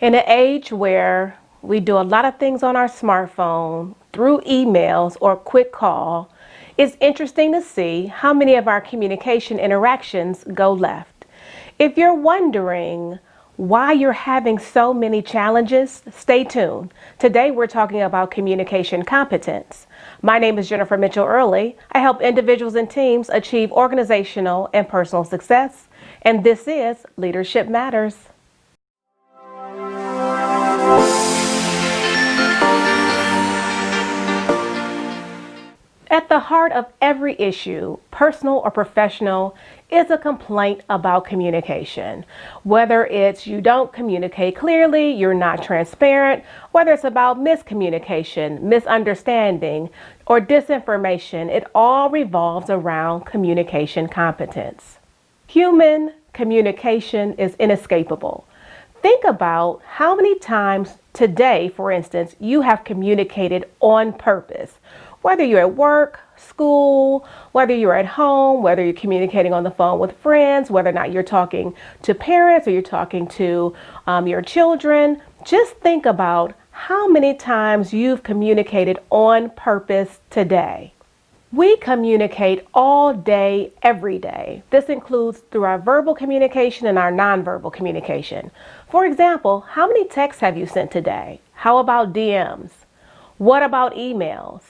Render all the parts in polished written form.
In an age where we do a lot of things on our smartphone, through emails or quick call, it's interesting to see how many of our communication interactions go left. If you're wondering why you're having so many challenges, stay tuned. Today we're talking about communication competence. My name is Jennifer Mitchell Earley. I help individuals and teams achieve organizational and personal success, and this is Leadership Matters. At the heart of every issue, personal or professional, is a complaint about communication. Whether it's you don't communicate clearly, you're not transparent, whether it's about miscommunication, misunderstanding, or disinformation, it all revolves around communication competence. Human communication is inescapable. Think about how many times today, for instance, you have communicated on purpose. Whether you're at work, school, whether you're at home, whether you're communicating on the phone with friends, whether or not you're talking to parents or you're talking to your children, just think about how many times you've communicated on purpose today. We communicate all day, every day. This includes through our verbal communication and our nonverbal communication. For example, how many texts have you sent today? How about DMs? What about emails?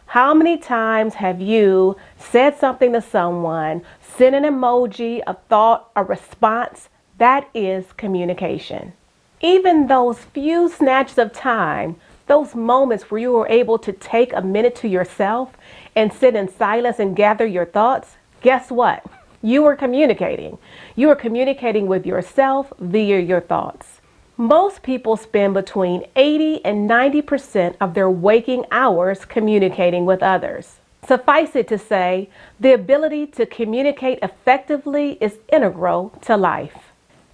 How many times have you said something to someone, sent an emoji, a thought, a response? That is communication. Even those few snatches of time, those moments where you were able to take a minute to yourself and sit in silence and gather your thoughts, guess what? You were communicating. You were communicating with yourself via your thoughts. Most people spend between 80 and 90% of their waking hours communicating with others. Suffice it to say, the ability to communicate effectively is integral to life.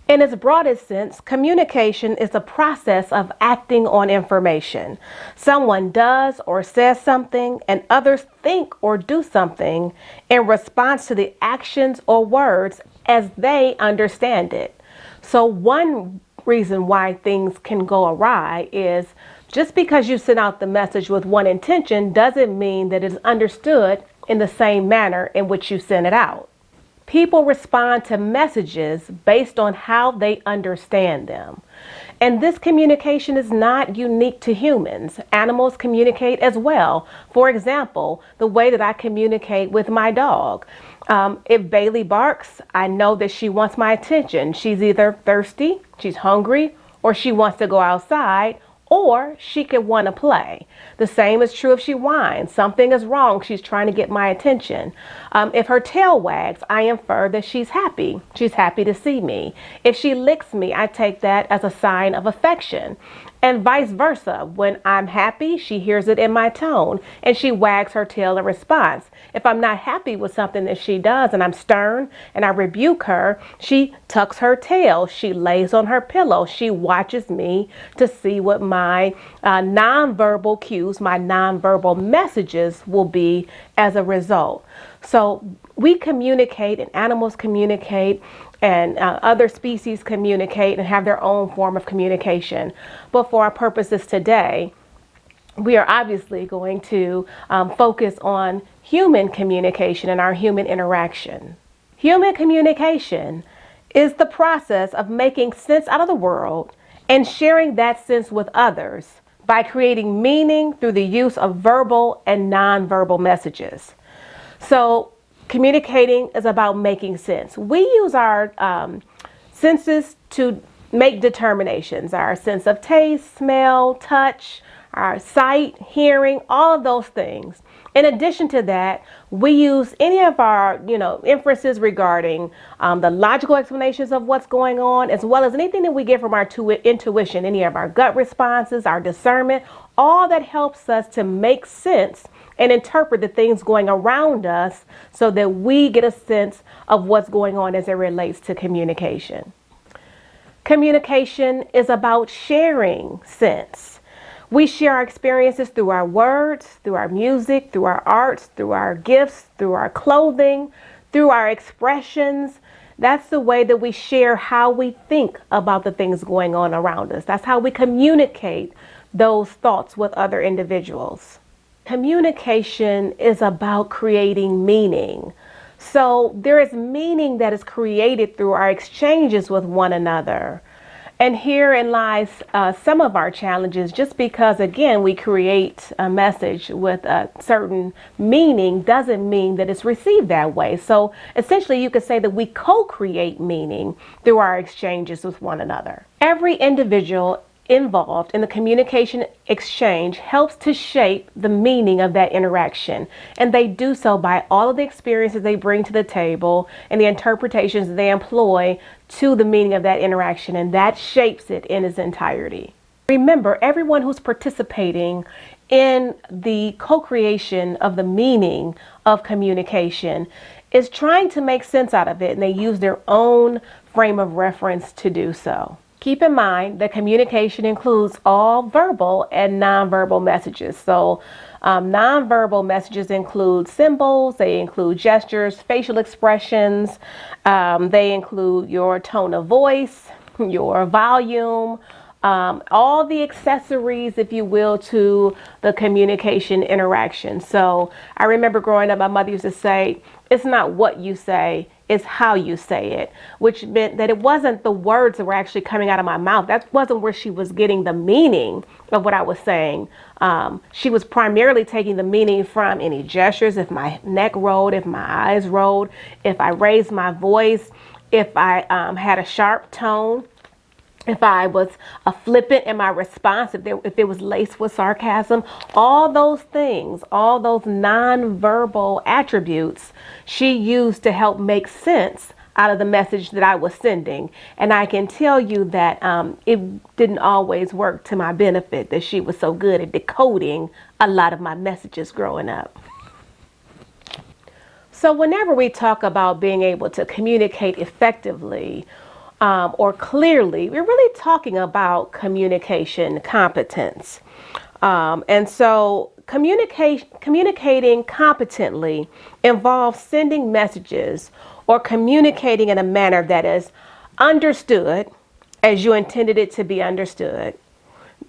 In its broadest sense, communication is a process of acting on information. Someone does or says something, and others think or do something in response to the actions or words as they understand it. So one reason why things can go awry is just because you send out the message with one intention doesn't mean that it's understood in the same manner in which you send it out. People respond to messages based on how they understand them. And this communication is not unique to humans. Animals communicate as well. For example, the way that I communicate with my dog. If Bailey barks, I know that she wants my attention. She's either thirsty, she's hungry, or she wants to go outside, or she could want to play. The same is true if she whines. Something is wrong. She's trying to get my attention. If her tail wags, I infer that she's happy. She's happy to see me. If she licks me, I take that as a sign of affection. And vice versa. When I'm happy, she hears it in my tone and she wags her tail in response. If I'm not happy with something that she does and I'm stern and I rebuke her, she tucks her tail. She lays on her pillow. She watches me to see what my nonverbal cues, my nonverbal messages will be as a result. So we communicate and animals communicate and other species communicate and have their own form of communication. But for our purposes today, we are obviously going to focus on human communication and our human interaction. Human communication is the process of making sense out of the world and sharing that sense with others by creating meaning through the use of verbal and nonverbal messages. So communicating is about making sense. We use our senses to make determinations, our sense of taste, smell, touch, our sight, hearing, all of those things. In addition to that, we use any of our, inferences regarding the logical explanations of what's going on, as well as anything that we get from our intuition, any of our gut responses, our discernment, all that helps us to make sense and interpret the things going around us so that we get a sense of what's going on as it relates to communication. Communication is about sharing sense. We share our experiences through our words, through our music, through our arts, through our gifts, through our clothing, through our expressions. That's the way that we share how we think about the things going on around us. That's how we communicate those thoughts with other individuals. Communication is about creating meaning. So there is meaning that is created through our exchanges with one another. And herein lies some of our challenges. Just because, again, we create a message with a certain meaning doesn't mean that it's received that way. So essentially, you could say that we co-create meaning through our exchanges with one another. Every individual involved in the communication exchange helps to shape the meaning of that interaction. And they do so by all of the experiences they bring to the table and the interpretations they employ to the meaning of that interaction. And that shapes it in its entirety. Remember, everyone who's participating in the co-creation of the meaning of communication is trying to make sense out of it, and they use their own frame of reference to do so. Keep in mind that communication includes all verbal and nonverbal messages. So nonverbal messages include symbols, they include gestures, facial expressions, they include your tone of voice, your volume, all the accessories, if you will, to the communication interaction. So I remember growing up, my mother used to say, it's not what you say, it's how you say it, which meant that it wasn't the words that were actually coming out of my mouth. That wasn't where she was getting the meaning of what I was saying. She was primarily taking the meaning from any gestures, if my neck rolled, if my eyes rolled, if I raised my voice, if I had a sharp tone, if I was flippant in my response, if it was laced with sarcasm, all those things, all those nonverbal attributes she used to help make sense out of the message that I was sending. And I can tell you that it didn't always work to my benefit, that she was so good at decoding a lot of my messages growing up. So whenever we talk about being able to communicate effectively, or clearly, we're really talking about communication competence. And so communicating competently involves sending messages or communicating in a manner that is understood as you intended it to be understood,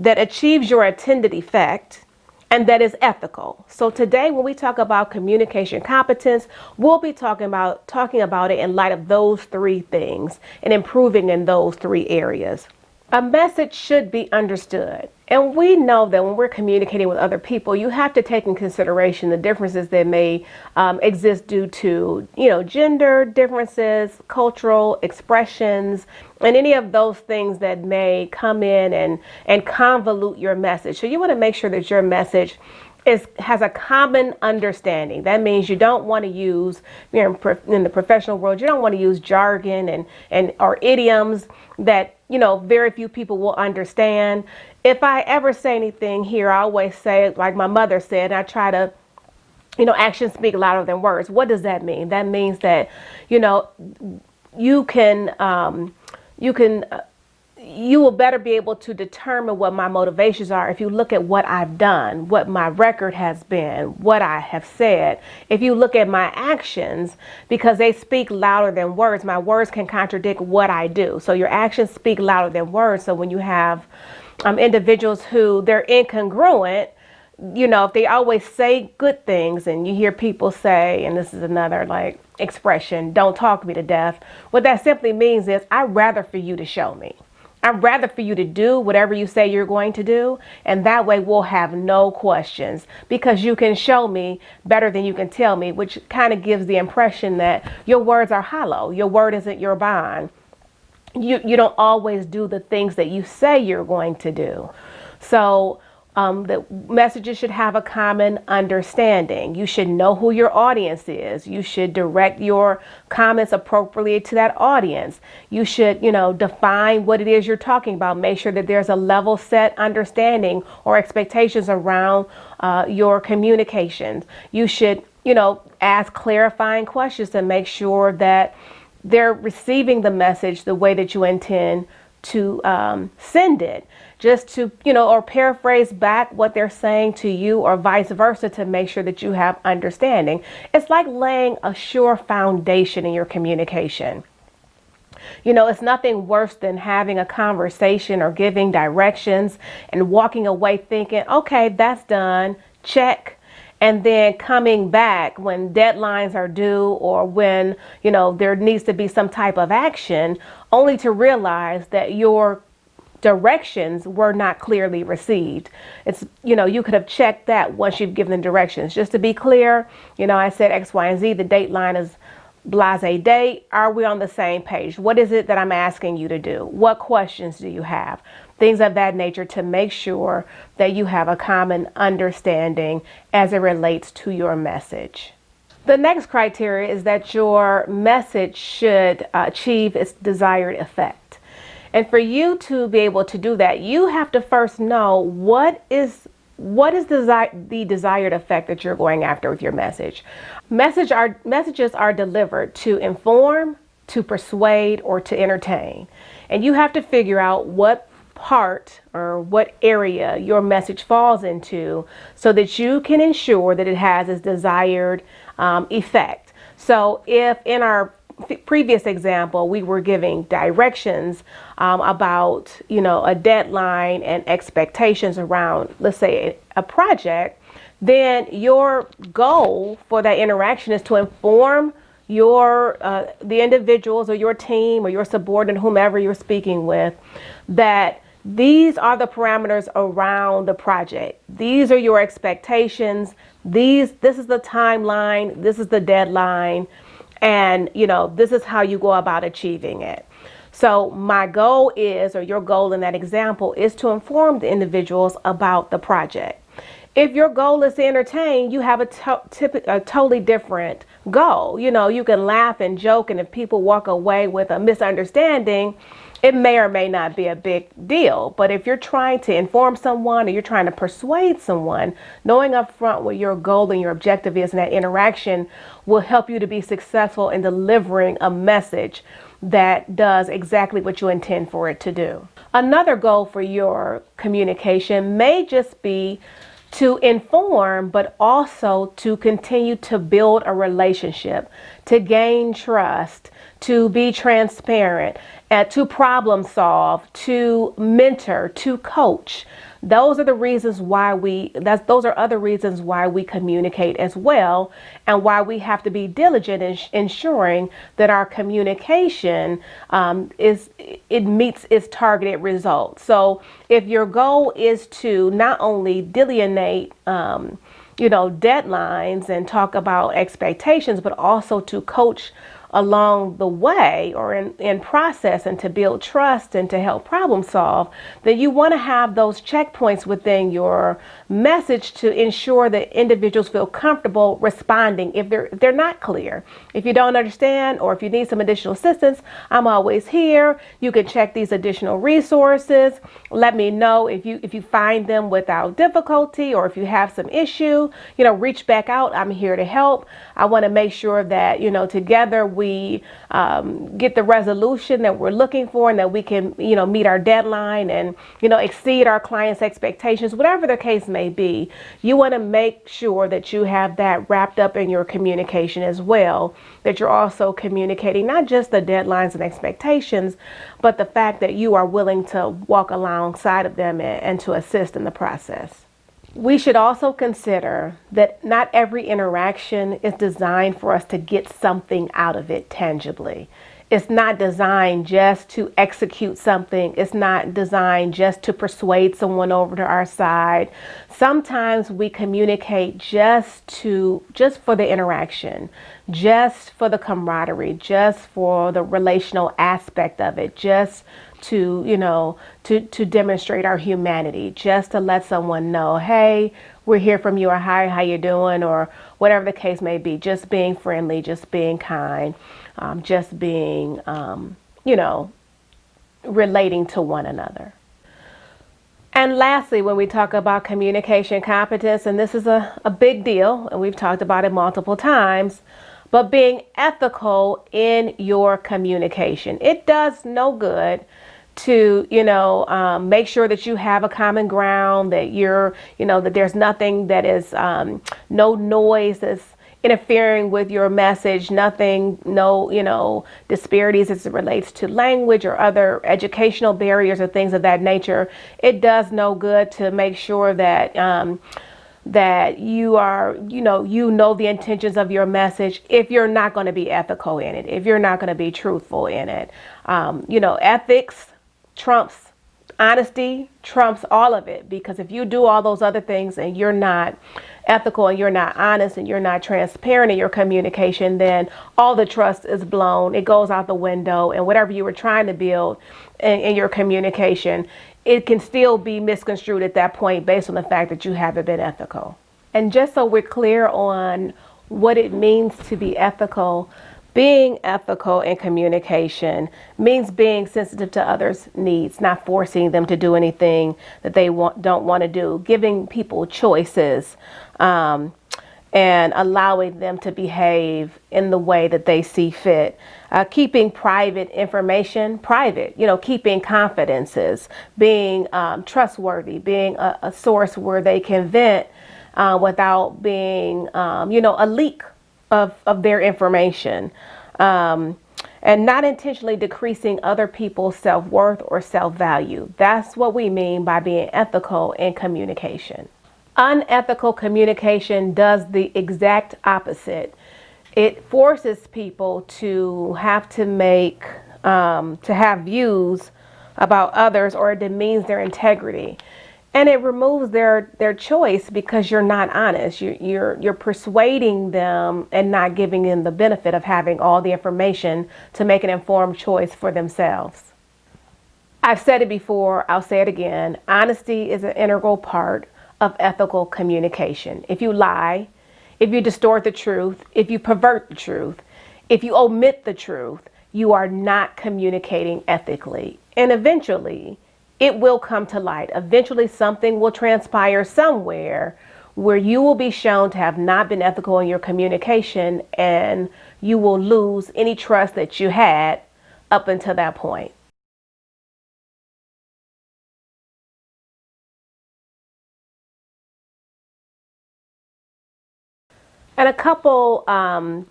that achieves your intended effect, and that is ethical. So today, when we talk about communication competence, we'll be talking about it in light of those three things and improving in those three areas. A message should be understood. And we know that when we're communicating with other people, you have to take in consideration the differences that may exist due to, gender differences, cultural expressions, and any of those things that may come in and convolute your message. So you want to make sure that your message has a common understanding. That means you don't want to use, in the professional world, you don't want to use jargon and or idioms that very few people will understand. If I ever say anything here, I always say, like my mother said, and I try to, actions speak louder than words. What does that mean? That means that, you will better be able to determine what my motivations are if you look at what I've done, what my record has been, what I have said. If you look at my actions, because they speak louder than words, my words can contradict what I do. So your actions speak louder than words. So when you have individuals who they're incongruent, if they always say good things, and you hear people say, and this is another expression, don't talk me to death. What that simply means is I'd rather for you to show me. I'd rather for you to do whatever you say you're going to do, and that way we'll have no questions, because you can show me better than you can tell me, which kind of gives the impression that your words are hollow. Your word isn't your bond. You don't always do the things that you say you're going to do. So the messages should have a common understanding. You should know who your audience is. You should direct your comments appropriately to that audience. You should, define what it is you're talking about. Make sure that there's a level set understanding or expectations around your communications. You should, ask clarifying questions to make sure that they're receiving the message the way that you intend to send it. Just to, or paraphrase back what they're saying to you, or vice versa, to make sure that you have understanding. It's like laying a sure foundation in your communication. It's nothing worse than having a conversation or giving directions and walking away thinking, okay, that's done, check. And then coming back when deadlines are due or when, there needs to be some type of action, only to realize that your directions were not clearly received. It's, you could have checked that once you've given the directions. Just to be clear, I said X, Y, and Z, the date line is blase date. Are we on the same page? What is it that I'm asking you to do? What questions do you have? Things of that nature to make sure that you have a common understanding as it relates to your message. The next criteria is that your message should achieve its desired effect. And for you to be able to do that, you have to first know what is the desired effect that you're going after with your message. Messages are delivered to inform, to persuade, or to entertain. And you have to figure out what part or what area your message falls into so that you can ensure that it has its desired effect. So if in our previous example, we were giving directions about, a deadline and expectations around, let's say, a project, then your goal for that interaction is to inform the individuals or your team or your subordinate, whomever you're speaking with, that these are the parameters around the project. These are your expectations. This is the timeline. This is the deadline. And, this is how you go about achieving it. So my goal is, or your goal in that example, is to inform the individuals about the project. If your goal is to entertain, you have a totally different goal. You can laugh and joke, and if people walk away with a misunderstanding, it may or may not be a big deal. But if you're trying to inform someone or you're trying to persuade someone, knowing up front what your goal and your objective is in that interaction will help you to be successful in delivering a message that does exactly what you intend for it to do. Another goal for your communication may just be to inform, but also to continue to build a relationship, to gain trust, to be transparent, to problem solve, to mentor, to coach. Those are the reasons why those are other reasons why we communicate as well, and why we have to be diligent in ensuring that our communication meets its targeted results. So if your goal is to not only delineate deadlines and talk about expectations, but also to coach along the way or in process and to build trust and to help problem solve, then you want to have those checkpoints within your message to ensure that individuals feel comfortable responding if they're not clear. If you don't understand or if you need some additional assistance, I'm always here. You can check these additional resources. Let me know if you find them without difficulty, or if you have some issue, reach back out. I'm here to help. I want to make sure that, together we get the resolution that we're looking for, and that we can, meet our deadline and, exceed our clients' expectations, whatever the case may be. You want to make sure that you have that wrapped up in your communication as well, that you're also communicating not just the deadlines and expectations, but the fact that you are willing to walk alongside of them and to assist in the process. We should also consider that not every interaction is designed for us to get something out of it tangibly. It's not designed just to execute something. It's not designed just to persuade someone over to our side. Sometimes we communicate just for the interaction, just for the camaraderie, just for the relational aspect of it, just to demonstrate our humanity, just to let someone know, hey, we're here from you, or hi, how you doing, or whatever the case may be. Just being friendly, just being kind, just being, relating to one another. And lastly, when we talk about communication competence, and this is a big deal, and we've talked about it multiple times, but being ethical in your communication. It does no good to, make sure that you have a common ground, that that there's nothing that is, no noise that's interfering with your message, nothing, no, disparities as it relates to language or other educational barriers or things of that nature. It does no good to make sure that that you are, the intentions of your message if you're not going to be ethical in it, if you're not going to be truthful in it. Ethics trumps honesty, trumps all of it, because if you do all those other things and you're not ethical and you're not honest and you're not transparent in your communication, then all the trust is blown. It goes out the window, and whatever you were trying to build in your communication, it can still be misconstrued at that point based on the fact that you haven't been ethical. And just so we're clear on what it means to be ethical, being ethical in communication means being sensitive to others' needs, not forcing them to do anything that they don't want to do, giving people choices, and allowing them to behave in the way that they see fit. Keeping private information private, keeping confidences, being trustworthy, being a source where they can vent without being, a leak of their information, and not intentionally decreasing other people's self-worth or self-value. That's what we mean by being ethical in communication. Unethical communication does the exact opposite. It forces people to have to have views about others, or it demeans their integrity. And it removes their choice because you're not honest. You're persuading them and not giving them the benefit of having all the information to make an informed choice for themselves. I've said it before, I'll say it again. Honesty is an integral part of ethical communication. If you lie, if you distort the truth, if you pervert the truth, if you omit the truth, you are not communicating ethically. And eventually, it will come to light. Eventually, something will transpire somewhere where you will be shown to have not been ethical in your communication, and you will lose any trust that you had up until that point. And a couple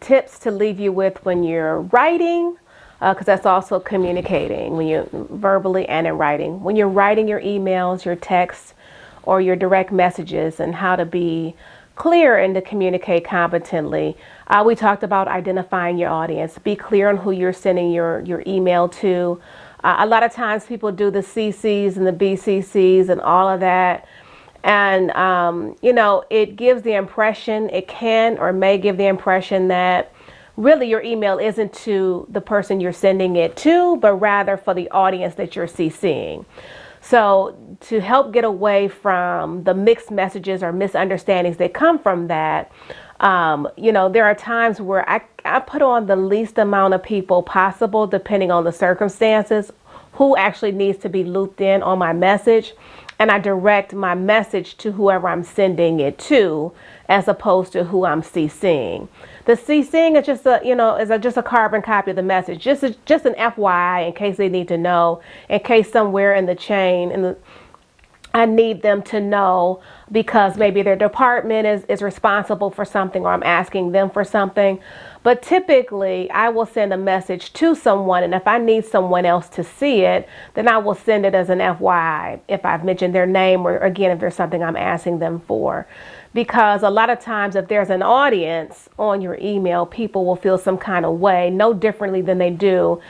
tips to leave you with when you're writing, because that's also communicating when you're verbally and in writing. When you're writing your emails, your texts, or your direct messages, and how to be clear and to communicate competently. We talked about identifying your audience. Be clear on who you're sending your email to. A lot of times people do the CCs and the BCCs and all of that. And, it gives the impression, it can or may give the impression that really your email isn't to the person you're sending it to, but rather for the audience that you're CCing. So to help get away from the mixed messages or misunderstandings that come from that, there are times where I put on the least amount of people possible, depending on the circumstances, who actually needs to be looped in on my message. And I direct my message to whoever I'm sending it to, as opposed to who I'm CCing. The CCing is just a carbon copy of the message, just an FYI, in case they need to know, in case somewhere in the chain I need them to know, because maybe their department is responsible for something, or I'm asking them for something. But typically I will send a message to someone, and if I need someone else to see it, then I will send it as an FYI if I've mentioned their name, or again, if there's something I'm asking them for. Because a lot of times if there's an audience on your email, people will feel some kind of way, no differently than they do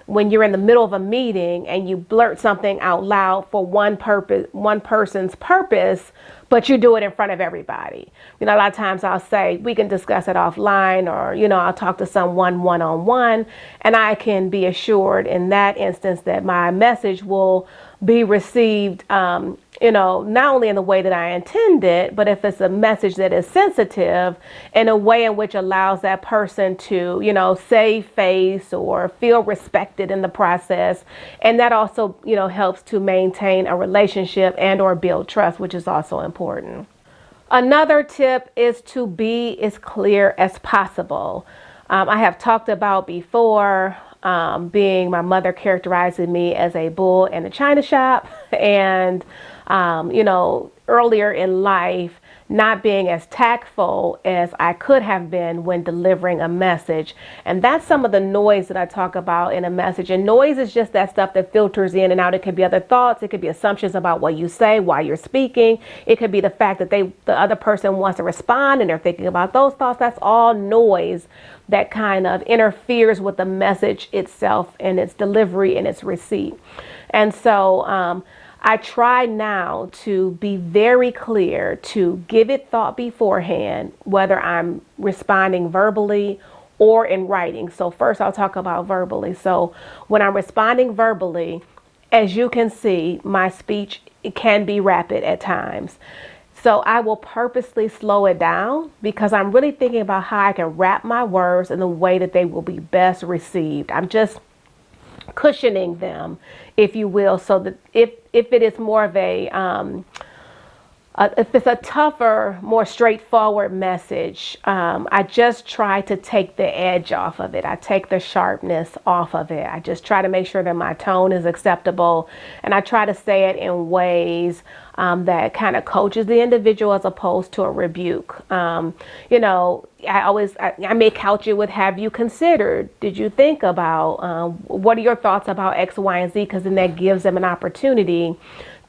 when you're in the middle of a meeting and you blurt something out loud for one person's purpose, but you do it in front of everybody. A lot of times I'll say, we can discuss it offline, or, I'll talk to someone one-on-one, and I can be assured in that instance that my message will be received, not only in the way that I intended, but if it's a message that is sensitive, in a way in which allows that person to, save face or feel respected in the process. And that also, helps to maintain a relationship and or build trust, which is also important. Another tip is to be as clear as possible. I have talked about before, being my mother characterizing me as a bull in a china shop. and, earlier in life, not being as tactful as I could have been when delivering a message. And that's some of the noise that I talk about in a message. And noise is just that stuff that filters in and out. It could be other thoughts. It could be assumptions about what you say while you're speaking. It could be the fact that the other person wants to respond and they're thinking about those thoughts. That's all noise that kind of interferes with the message itself and its delivery and its receipt. And so, I try now to be very clear, to give it thought beforehand, whether I'm responding verbally or in writing. So first I'll talk about verbally. So when I'm responding verbally, as you can see, my speech can be rapid at times. So I will purposely slow it down because I'm really thinking about how I can wrap my words in the way that they will be best received. I'm just cushioning them, if you will, so that if it is more of if it's a tougher, more straightforward message, I just try to take the edge off of it. I take the sharpness off of it. I just try to make sure that my tone is acceptable, and I try to say it in ways that kind of coaches the individual as opposed to a rebuke. I may couch it with, have you considered, did you think about, what are your thoughts about X, Y, and Z? Because then that gives them an opportunity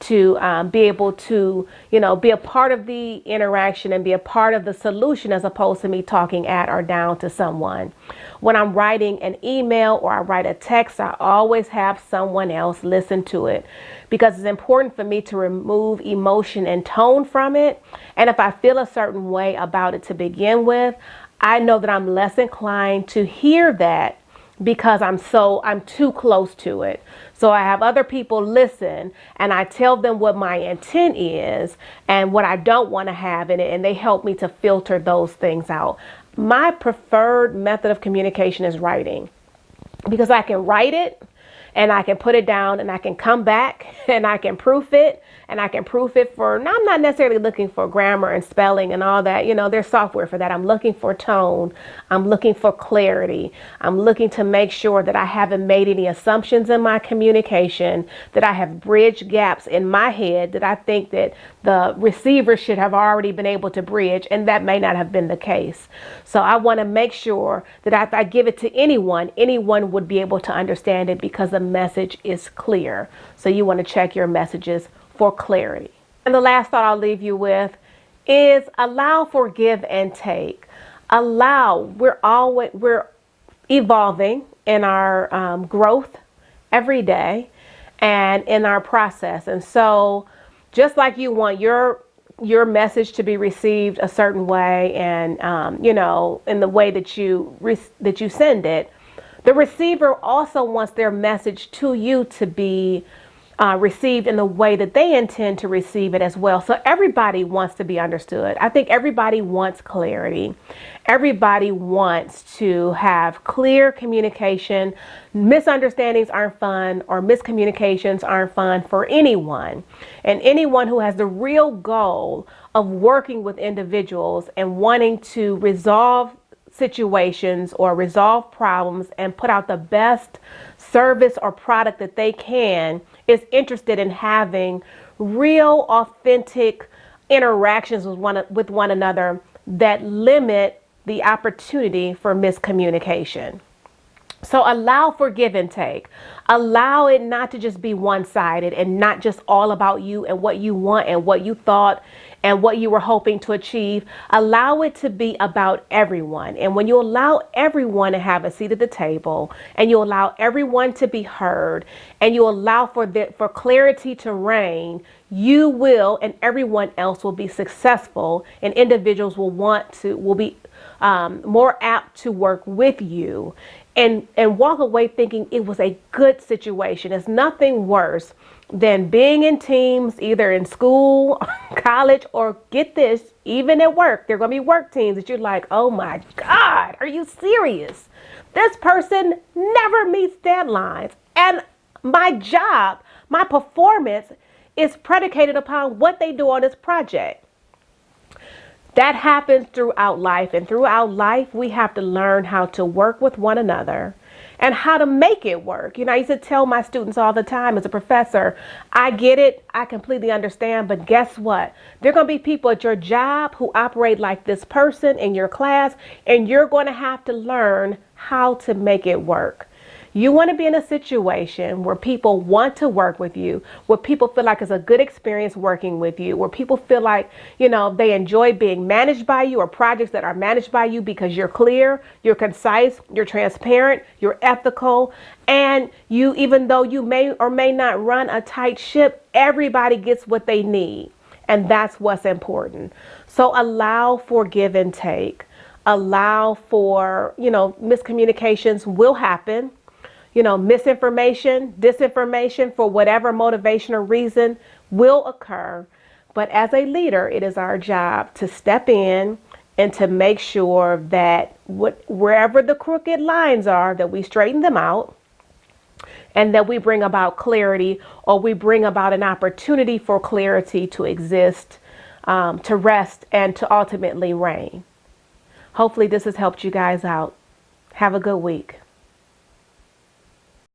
to be able to, be a part of the interaction and be a part of the solution as opposed to me talking at or down to someone. When I'm writing an email or I write a text, I always have someone else listen to it because it's important for me to remove emotion and tone from it. And if I feel a certain way about it to begin with, I know that I'm less inclined to hear that because I'm too close to it. So I have other people listen and I tell them what my intent is and what I don't want to have in it, and they help me to filter those things out. My preferred method of communication is writing because I can write it and I can put it down and I can come back and I can proof it. And I can proof it now I'm not necessarily looking for grammar and spelling and all that. There's software for that. I'm looking for tone. I'm looking for clarity. I'm looking to make sure that I haven't made any assumptions in my communication, that I have bridged gaps in my head that I think that the receiver should have already been able to bridge, and that may not have been the case. So I want to make sure that if I give it to anyone would be able to understand it because the message is clear. So you want to check your messages for clarity. And the last thought I'll leave you with is allow for give and take. We're evolving in our growth every day and in our process. And so just like you want your message to be received a certain way and, in the way that you send it, the receiver also wants their message to you to be received in the way that they intend to receive it as well. So everybody wants to be understood. I think everybody wants clarity. Everybody wants to have clear communication. Misunderstandings aren't fun, or miscommunications aren't fun for anyone. And anyone who has the real goal of working with individuals and wanting to resolve situations or resolve problems and put out the best service or product that they can is interested in having real, authentic interactions with one another that limit the opportunity for miscommunication. So allow for give and take. Allow it not to just be one-sided and not just all about you and what you want and what you thought and what you were hoping to achieve. Allow it to be about everyone. And when you allow everyone to have a seat at the table and you allow everyone to be heard and you allow for clarity to reign, you will and everyone else will be successful, and individuals will be more apt to work with you and walk away thinking it was a good situation. It's nothing worse than being in teams, either in school, college, or get this, even at work. There are going to be work teams that you're like, oh my God, are you serious? This person never meets deadlines. And my job, my performance is predicated upon what they do on this project. That happens throughout life. And throughout life, we have to learn how to work with one another and how to make it work. I used to tell my students all the time as a professor, I get it, I completely understand, but guess what? There are going to be people at your job who operate like this person in your class, and you're going to have to learn how to make it work. You want to be in a situation where people want to work with you, where people feel like it's a good experience working with you, where people feel like, they enjoy being managed by you, or projects that are managed by you because you're clear, you're concise, you're transparent, you're ethical, and you, even though you may or may not run a tight ship, everybody gets what they need. And that's what's important. So allow for give and take. Allow for, miscommunications will happen. Misinformation, disinformation, for whatever motivation or reason, will occur. But as a leader, it is our job to step in and to make sure that wherever the crooked lines are, that we straighten them out, and that we bring about clarity, or we bring about an opportunity for clarity to exist, to rest, and to ultimately reign. Hopefully this has helped you guys out. Have a good week.